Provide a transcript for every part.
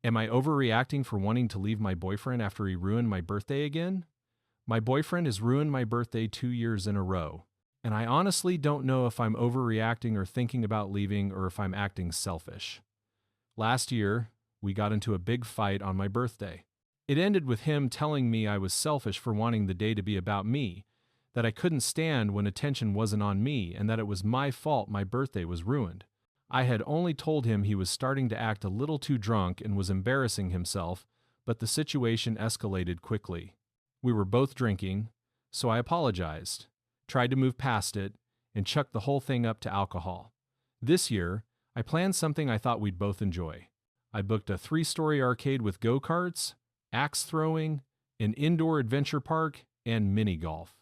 Am I overreacting for wanting to leave my boyfriend after he ruined my birthday again? My boyfriend has ruined my birthday 2 years in a row, and I honestly don't know if I'm overreacting or thinking about leaving or if I'm acting selfish. Last year, we got into a big fight on my birthday. It ended with him telling me I was selfish for wanting the day to be about me, that I couldn't stand when attention wasn't on me, and that it was my fault my birthday was ruined. I had only told him he was starting to act a little too drunk and was embarrassing himself, but the situation escalated quickly. We were both drinking, so I apologized, tried to move past it, and chucked the whole thing up to alcohol. This year, I planned something I thought we'd both enjoy. I booked a 3-story arcade with go-karts, axe throwing, an indoor adventure park, and mini golf.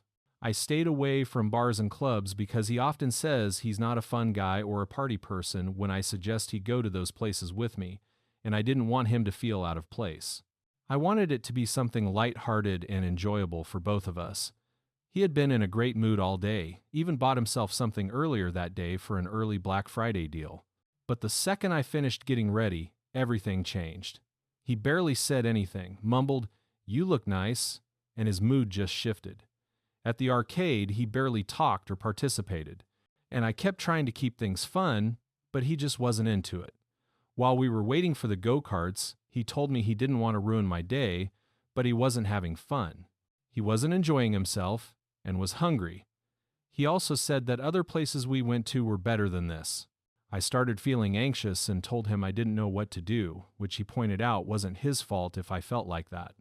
I stayed away from bars and clubs because he often says he's not a fun guy or a party person when I suggest he go to those places with me, and I didn't want him to feel out of place. I wanted it to be something light-hearted and enjoyable for both of us. He had been in a great mood all day, even bought himself something earlier that day for an early Black Friday deal. But the second I finished getting ready, everything changed. He barely said anything, mumbled, "You look nice," and his mood just shifted. At the arcade, he barely talked or participated, and I kept trying to keep things fun, but he just wasn't into it. While we were waiting for the go-karts, he told me he didn't want to ruin my day, but he wasn't having fun. He wasn't enjoying himself and was hungry. He also said that other places we went to were better than this. I started feeling anxious and told him I didn't know what to do, which he pointed out wasn't his fault if I felt like that.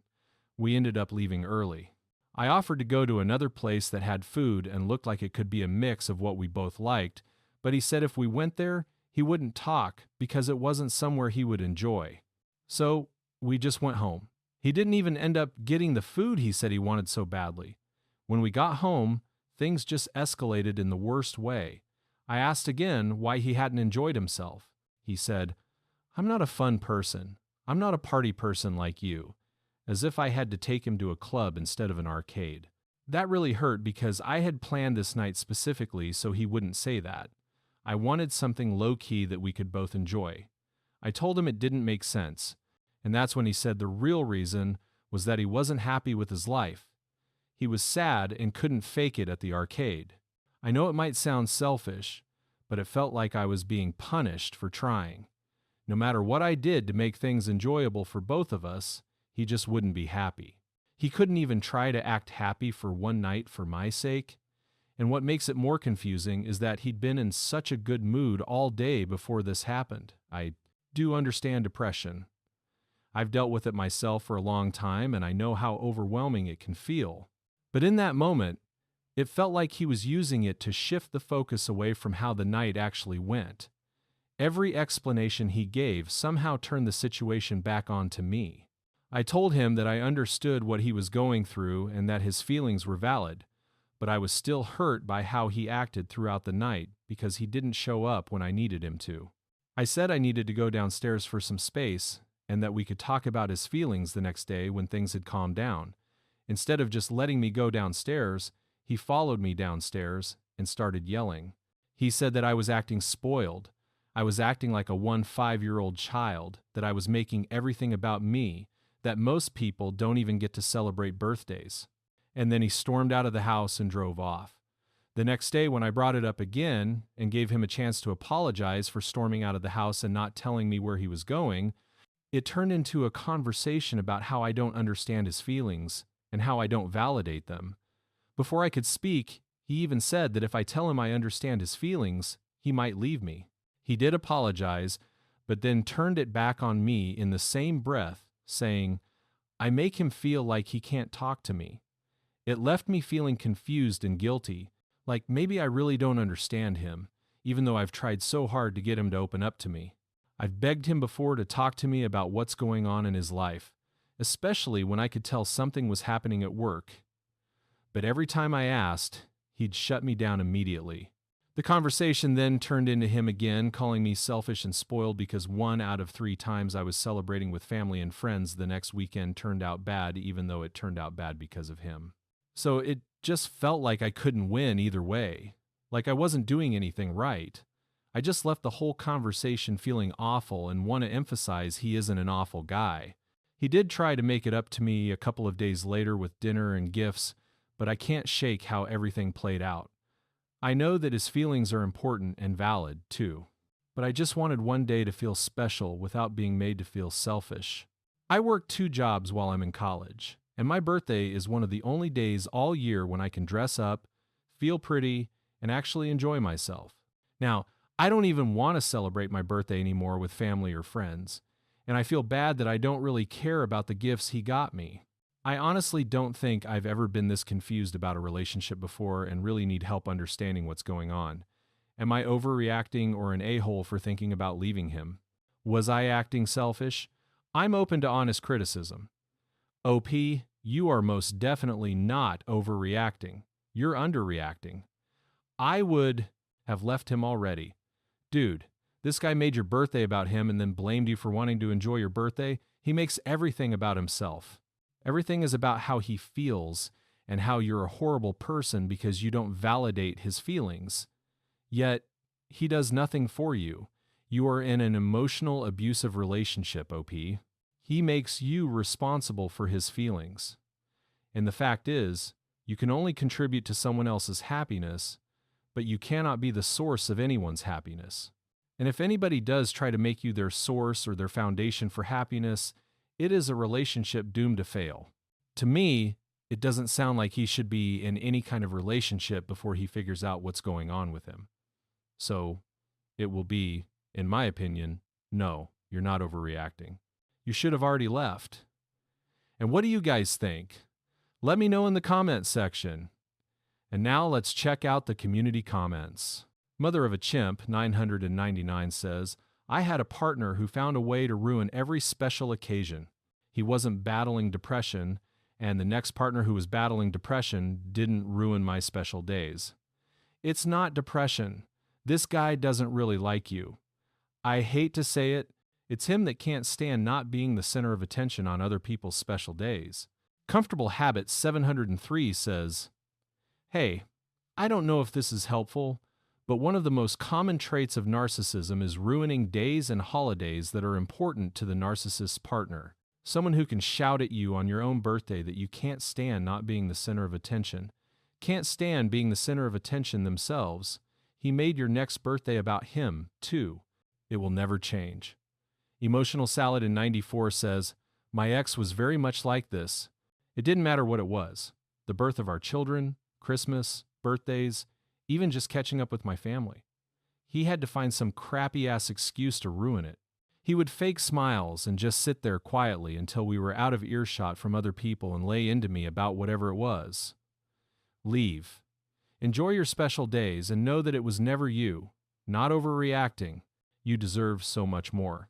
We ended up leaving early. I offered to go to another place that had food and looked like it could be a mix of what we both liked, but he said if we went there, he wouldn't talk because it wasn't somewhere he would enjoy. So we just went home. He didn't even end up getting the food he said he wanted so badly. When we got home, things just escalated in the worst way. I asked again why he hadn't enjoyed himself. He said, "I'm not a fun person. I'm not a party person like you," as if I had to take him to a club instead of an arcade. That really hurt because I had planned this night specifically so he wouldn't say that. I wanted something low-key that we could both enjoy. I told him it didn't make sense, and that's when he said the real reason was that he wasn't happy with his life. He was sad and couldn't fake it at the arcade. I know it might sound selfish, but it felt like I was being punished for trying. No matter what I did to make things enjoyable for both of us, he just wouldn't be happy. He couldn't even try to act happy for one night for my sake. And what makes it more confusing is that he'd been in such a good mood all day before this happened. I do understand depression. I've dealt with it myself for a long time, and I know how overwhelming it can feel. But in that moment, it felt like he was using it to shift the focus away from how the night actually went. Every explanation he gave somehow turned the situation back onto me. I told him that I understood what he was going through and that his feelings were valid, but I was still hurt by how he acted throughout the night because he didn't show up when I needed him to. I said I needed to go downstairs for some space and that we could talk about his feelings the next day when things had calmed down. Instead of just letting me go downstairs, he followed me downstairs and started yelling. He said that I was acting spoiled. I was acting like a 5-year-old child, that I was making everything about me, that most people don't even get to celebrate birthdays. And then he stormed out of the house and drove off. The next day when I brought it up again and gave him a chance to apologize for storming out of the house and not telling me where he was going, it turned into a conversation about how I don't understand his feelings and how I don't validate them. Before I could speak, he even said that if I tell him I understand his feelings, he might leave me. He did apologize, but then turned it back on me in the same breath, saying, "I make him feel like he can't talk to me." It left me feeling confused and guilty, like maybe I really don't understand him, even though I've tried so hard to get him to open up to me. I've begged him before to talk to me about what's going on in his life, especially when I could tell something was happening at work. But every time I asked, he'd shut me down immediately. The conversation then turned into him again calling me selfish and spoiled because 1 out of 3 times I was celebrating with family and friends the next weekend turned out bad, even though it turned out bad because of him. So it just felt like I couldn't win either way, like I wasn't doing anything right. I just left the whole conversation feeling awful and want to emphasize he isn't an awful guy. He did try to make it up to me a couple of days later with dinner and gifts, but I can't shake how everything played out. I know that his feelings are important and valid, too. But I just wanted one day to feel special without being made to feel selfish. I work 2 jobs while I'm in college, and my birthday is one of the only days all year when I can dress up, feel pretty, and actually enjoy myself. Now, I don't even want to celebrate my birthday anymore with family or friends, and I feel bad that I don't really care about the gifts he got me. I honestly don't think I've ever been this confused about a relationship before and really need help understanding what's going on. Am I overreacting or an a-hole for thinking about leaving him? Was I acting selfish? I'm open to honest criticism. OP, you are most definitely not overreacting. You're underreacting. I would have left him already. Dude, this guy made your birthday about him and then blamed you for wanting to enjoy your birthday. He makes everything about himself. Everything is about how he feels and how you're a horrible person because you don't validate his feelings. Yet, he does nothing for you. You are in an emotional, abusive relationship, OP. He makes you responsible for his feelings. And the fact is, you can only contribute to someone else's happiness, but you cannot be the source of anyone's happiness. And if anybody does try to make you their source or their foundation for happiness, it is a relationship doomed to fail. To me, it doesn't sound like he should be in any kind of relationship before he figures out what's going on with him. So, it will be, in my opinion, no, you're not overreacting. You should have already left. And what do you guys think? Let me know in the comments section. And now let's check out the community comments. Mother of a Chimp, 999 says, I had a partner who found a way to ruin every special occasion. He wasn't battling depression, and the next partner who was battling depression didn't ruin my special days. It's not depression. This guy doesn't really like you. I hate to say it, it's him that can't stand not being the center of attention on other people's special days. Comfortable Habit 703 says, Hey, I don't know if this is helpful, but one of the most common traits of narcissism is ruining days and holidays that are important to the narcissist's partner. Someone who can shout at you on your own birthday that you can't stand not being the center of attention, can't stand being the center of attention themselves. He made your next birthday about him, too. It will never change. Emotional Salad in 94 says, My ex was very much like this. It didn't matter what it was. The birth of our children, Christmas, birthdays, even just catching up with my family. He had to find some crappy-ass excuse to ruin it. He would fake smiles and just sit there quietly until we were out of earshot from other people and lay into me about whatever it was. Leave. Enjoy your special days and know that it was never you, not overreacting. You deserve so much more.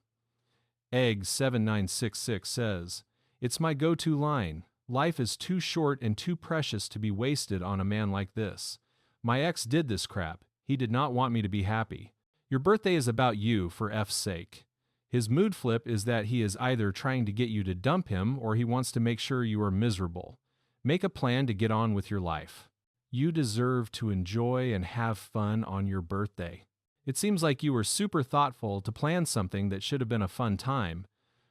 Egg7966 says, It's my go-to line. Life is too short and too precious to be wasted on a man like this. My ex did this crap. He did not want me to be happy. Your birthday is about you, for F's sake. His mood flip is that he is either trying to get you to dump him or he wants to make sure you are miserable. Make a plan to get on with your life. You deserve to enjoy and have fun on your birthday. It seems like you were super thoughtful to plan something that should have been a fun time,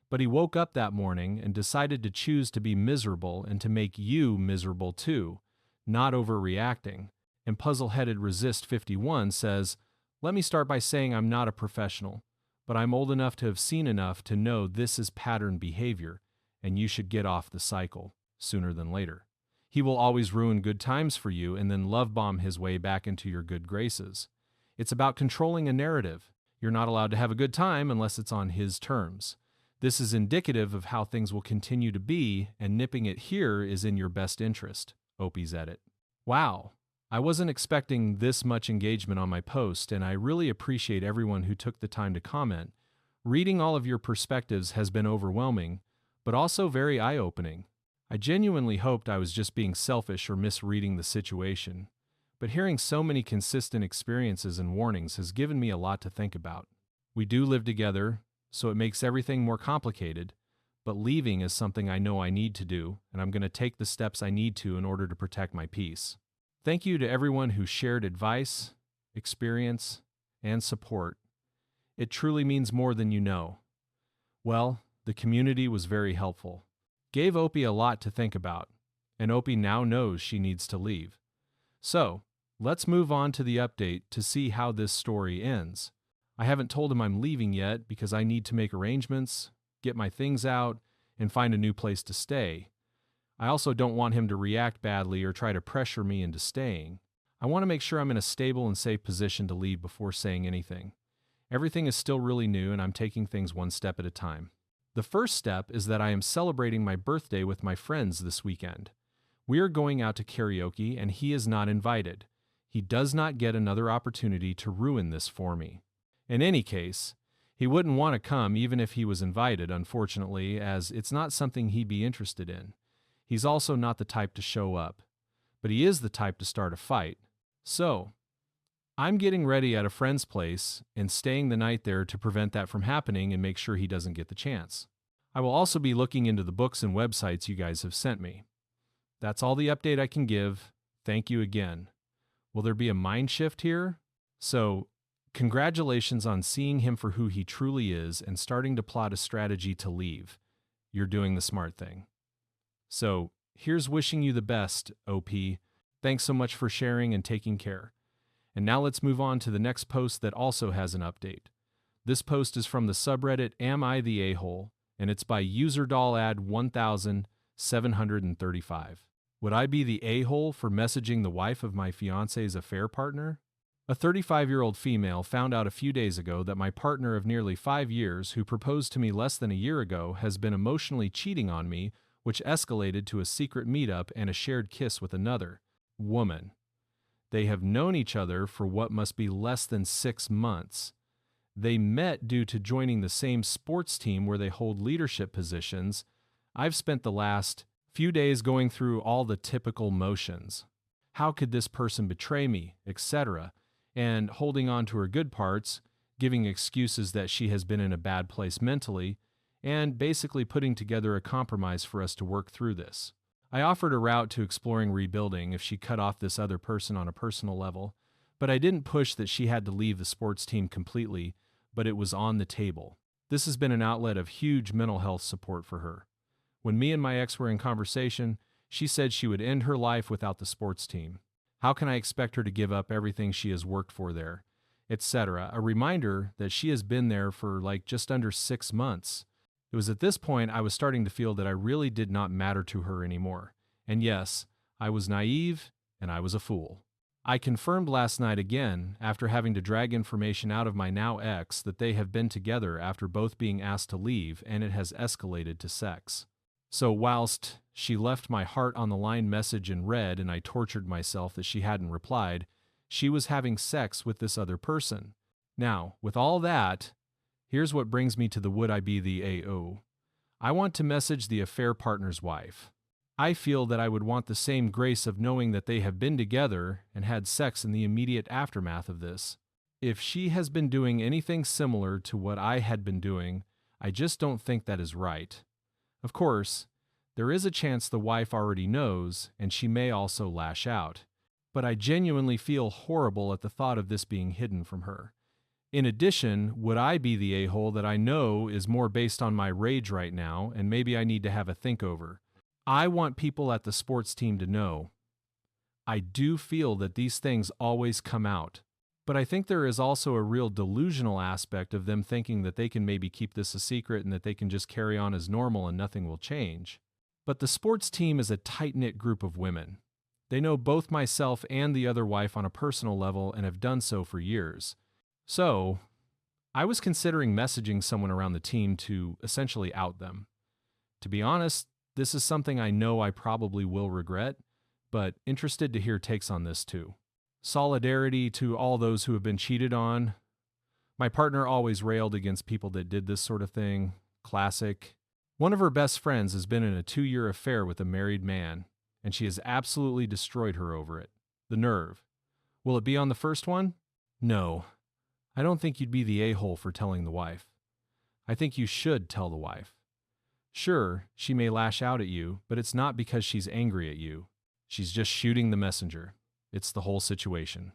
but he woke up that morning and decided to choose to be miserable and to make you miserable too, not overreacting. And Puzzle-Headed Resist 51 says, Let me start by saying I'm not a professional, but I'm old enough to have seen enough to know this is pattern behavior, and you should get off the cycle sooner than later. He will always ruin good times for you and then love bomb his way back into your good graces. It's about controlling a narrative. You're not allowed to have a good time unless it's on his terms. This is indicative of how things will continue to be, and nipping it here is in your best interest. Opie's edit. Wow, I wasn't expecting this much engagement on my post, and I really appreciate everyone who took the time to comment. Reading all of your perspectives has been overwhelming, but also very eye-opening. I genuinely hoped I was just being selfish or misreading the situation, but hearing so many consistent experiences and warnings has given me a lot to think about. We do live together, so it makes everything more complicated, but leaving is something I know I need to do, and I'm going to take the steps I need to in order to protect my peace. Thank you to everyone who shared advice, experience, and support. It truly means more than you know. Well, the community was very helpful. Gave Opie a lot to think about, and Opie now knows she needs to leave. So, let's move on to the update to see how this story ends. I haven't told him I'm leaving yet because I need to make arrangements, get my things out, and find a new place to stay. I also don't want him to react badly or try to pressure me into staying. I want to make sure I'm in a stable and safe position to leave before saying anything. Everything is still really new and I'm taking things one step at a time. The first step is that I am celebrating my birthday with my friends this weekend. We are going out to karaoke and he is not invited. He does not get another opportunity to ruin this for me. In any case, he wouldn't want to come even if he was invited, unfortunately, as it's not something he'd be interested in. He's also not the type to show up, but he is the type to start a fight. So, I'm getting ready at a friend's place and staying the night there to prevent that from happening and make sure he doesn't get the chance. I will also be looking into the books and websites you guys have sent me. That's all the update I can give. Thank you again. Will there be a mind shift here? So, congratulations on seeing him for who he truly is and starting to plot a strategy to leave. You're doing the smart thing. So, here's wishing you the best, OP. Thanks so much for sharing and taking care. And now let's move on to the next post that also has an update. This post is from the subreddit Am I the A-hole? And it's by userdollad1735. Would I be the a-hole for messaging the wife of my fiance's affair partner? A 35-year-old female found out a few days ago that my partner of nearly 5 years, who proposed to me less than a year ago, has been emotionally cheating on me, which escalated to a secret meetup and a shared kiss with another woman. They have known each other for what must be less than 6 months. They met due to joining the same sports team where they hold leadership positions. I've spent the last few days going through all the typical motions. How could this person betray me, etc., and holding on to her good parts, giving excuses that she has been in a bad place mentally, and basically putting together a compromise for us to work through this. I offered a route to exploring rebuilding if she cut off this other person on a personal level, but I didn't push that she had to leave the sports team completely, but it was on the table. This has been an outlet of huge mental health support for her. When me and my ex were in conversation, she said she would end her life without the sports team. How can I expect her to give up everything she has worked for there, etc.? A reminder that she has been there for just under 6 months. It was at this point I was starting to feel that I really did not matter to her anymore. And yes, I was naive and I was a fool. I confirmed last night again, after having to drag information out of my now ex, that they have been together after both being asked to leave, and it has escalated to sex. So whilst she left my heart on the line message in red and I tortured myself that she hadn't replied, she was having sex with this other person. Now, with all that, here's what brings me to the would I be the AO. I want to message the affair partner's wife. I feel that I would want the same grace of knowing that they have been together and had sex in the immediate aftermath of this. If she has been doing anything similar to what I had been doing, I just don't think that is right. Of course, there is a chance the wife already knows, and she may also lash out. But I genuinely feel horrible at the thought of this being hidden from her. In addition, would I be the a-hole that I know is more based on my rage right now, and maybe I need to have a think over? I want people at the sports team to know. I do feel that these things always come out, but I think there is also a real delusional aspect of them thinking that they can maybe keep this a secret and that they can just carry on as normal and nothing will change. But the sports team is a tight-knit group of women. They know both myself and the other wife on a personal level and have done so for years. So, I was considering messaging someone around the team to essentially out them. To be honest, this is something I know I probably will regret, but interested to hear takes on this too. Solidarity to all those who have been cheated on. My partner always railed against people that did this sort of thing. Classic. One of her best friends has been in a 2-year affair with a married man, and she has absolutely destroyed her over it. The nerve. Will it be on the first one? No. I don't think you'd be the a-hole for telling the wife. I think you should tell the wife. Sure, she may lash out at you, but it's not because she's angry at you. She's just shooting the messenger. It's the whole situation.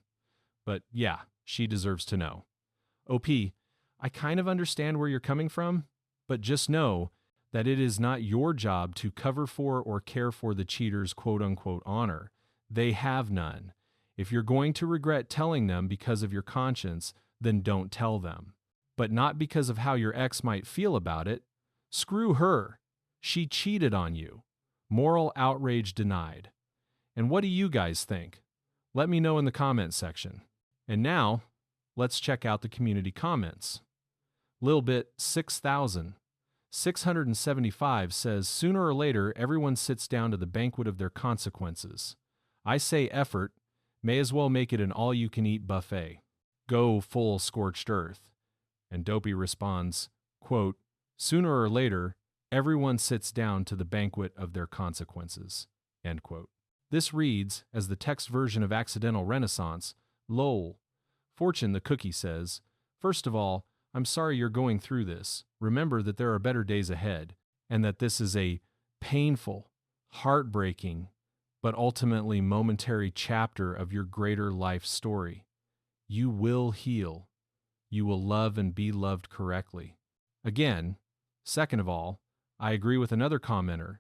But yeah, she deserves to know. OP, I kind of understand where you're coming from, but just know that it is not your job to cover for or care for the cheater's quote-unquote honor. They have none. If you're going to regret telling them because of your conscience, then don't tell them. But not because of how your ex might feel about it. Screw her. She cheated on you. Moral outrage denied. And what do you guys think? Let me know in the comments section. And now, let's check out the community comments. Lilbit 6,675 says, sooner or later, everyone sits down to the banquet of their consequences. I say effort, may as well make it an all-you-can-eat buffet. Go full scorched earth. And Dopey responds, quote, sooner or later, everyone sits down to the banquet of their consequences. End quote. This reads as the text version of Accidental Renaissance. Lol. Fortune the Cookie says, first of all, I'm sorry you're going through this. Remember that there are better days ahead, and that this is a painful, heartbreaking, but ultimately momentary chapter of your greater life story. You will heal. You will love and be loved correctly. Again, second of all, I agree with another commenter.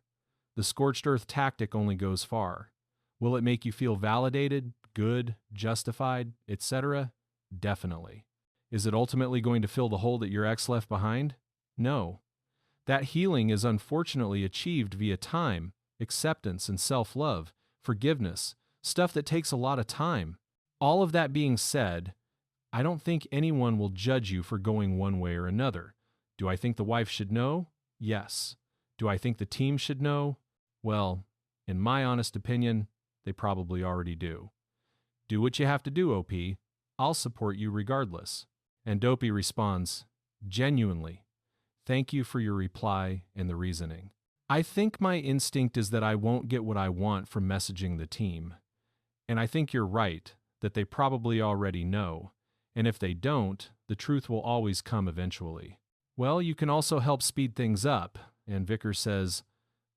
The scorched earth tactic only goes far. Will it make you feel validated, good, justified, etc.? Definitely. Is it ultimately going to fill the hole that your ex left behind? No. That healing is unfortunately achieved via time, acceptance, and self-love, forgiveness, stuff that takes a lot of time. All of that being said, I don't think anyone will judge you for going one way or another. Do I think the wife should know? Yes. Do I think the team should know? Well, in my honest opinion, they probably already do. Do what you have to do, OP. I'll support you regardless. And Dopey responds, genuinely, thank you for your reply and the reasoning. I think my instinct is that I won't get what I want from messaging the team. And I think you're right, that they probably already know. And if they don't, the truth will always come eventually. Well, you can also help speed things up. And Vickers says,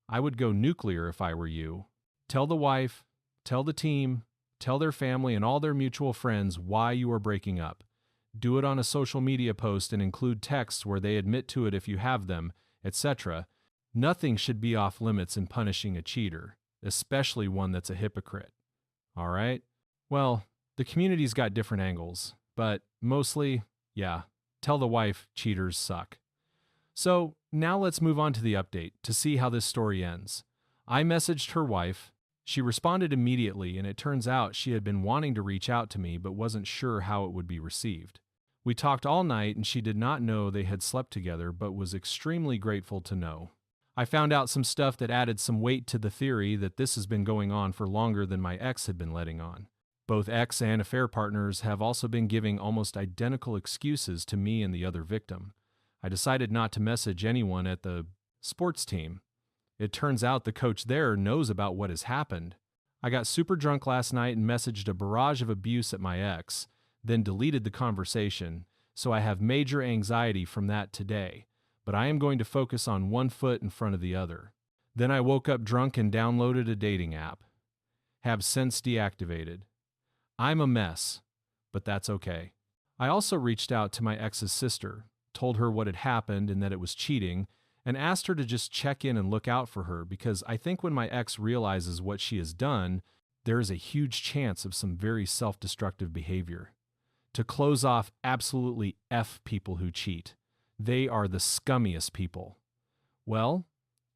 I would go nuclear if I were you. Tell the wife, tell the team, tell their family and all their mutual friends why you are breaking up. Do it on a social media post and include texts where they admit to it if you have them, etc. Nothing should be off limits in punishing a cheater, especially one that's a hypocrite. All right? Well, the community's got different angles, but mostly, yeah, tell the wife cheaters suck. So now let's move on to the update to see how this story ends. I messaged her wife. She responded immediately, and it turns out she had been wanting to reach out to me but wasn't sure how it would be received. We talked all night, and she did not know they had slept together but was extremely grateful to know. I found out some stuff that added some weight to the theory that this has been going on for longer than my ex had been letting on. Both ex and affair partners have also been giving almost identical excuses to me and the other victim. I decided not to message anyone at the sports team. It turns out the coach there knows about what has happened. I got super drunk last night and messaged a barrage of abuse at my ex, then deleted the conversation, so I have major anxiety from that today, but I am going to focus on one foot in front of the other. Then I woke up drunk and downloaded a dating app. Have since deactivated. I'm a mess, but that's okay. I also reached out to my ex's sister, told her what had happened and that it was cheating, and asked her to just check in and look out for her because I think when my ex realizes what she has done, there is a huge chance of some very self-destructive behavior. To close off, absolutely F people who cheat. They are the scummiest people. Well,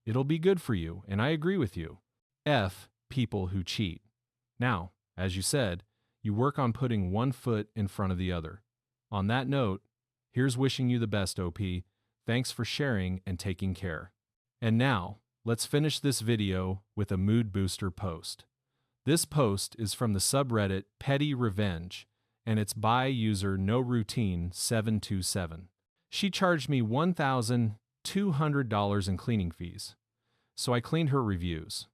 it'll be good for you, and I agree with you. F people who cheat. Now, as you said, you work on putting one foot in front of the other. On that note, here's wishing you the best, OP. Thanks for sharing and taking care. And now, let's finish this video with a mood booster post. This post is from the subreddit Petty Revenge, and it's by user NoRoutine727. She charged me $1,200 in cleaning fees, so I cleaned her reviews.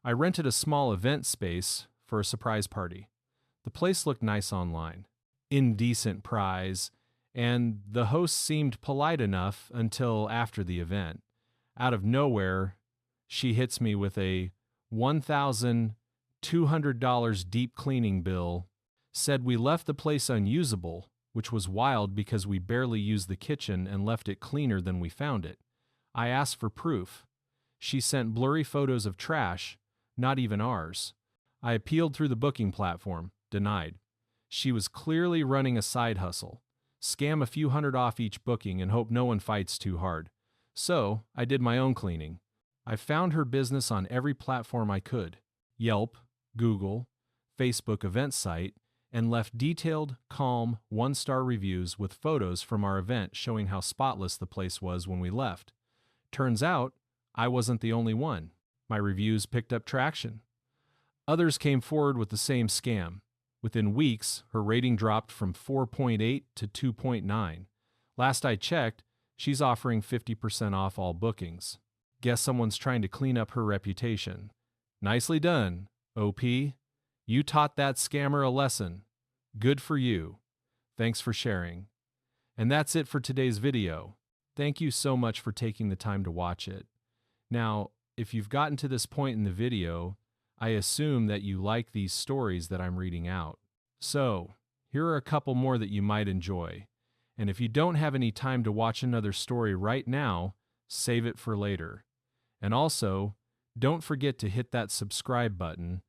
I rented a small event space for a surprise party. The place looked nice online. Indecent prize, and the host seemed polite enough until after the event. Out of nowhere, she hits me with a $1,200 deep cleaning bill, said we left the place unusable, which was wild because we barely used the kitchen and left it cleaner than we found it. I asked for proof. She sent blurry photos of trash, not even ours. I appealed through the booking platform, denied. She was clearly running a side hustle. Scam a few hundred off each booking and hope no one fights too hard. So, I did my own cleaning. I found her business on every platform I could. Yelp, Google, Facebook event site, and left detailed, calm, one-star reviews with photos from our event showing how spotless the place was when we left. Turns out, I wasn't the only one. My reviews picked up traction. Others came forward with the same scam. Within weeks, her rating dropped from 4.8 to 2.9. Last I checked, she's offering 50% off all bookings. Guess someone's trying to clean up her reputation. Nicely done, OP. You taught that scammer a lesson. Good for you. Thanks for sharing. And that's it for today's video. Thank you so much for taking the time to watch it. Now, if you've gotten to this point in the video, I assume that you like these stories that I'm reading out. So, here are a couple more that you might enjoy. And if you don't have any time to watch another story right now, save it for later. And also, don't forget to hit that subscribe button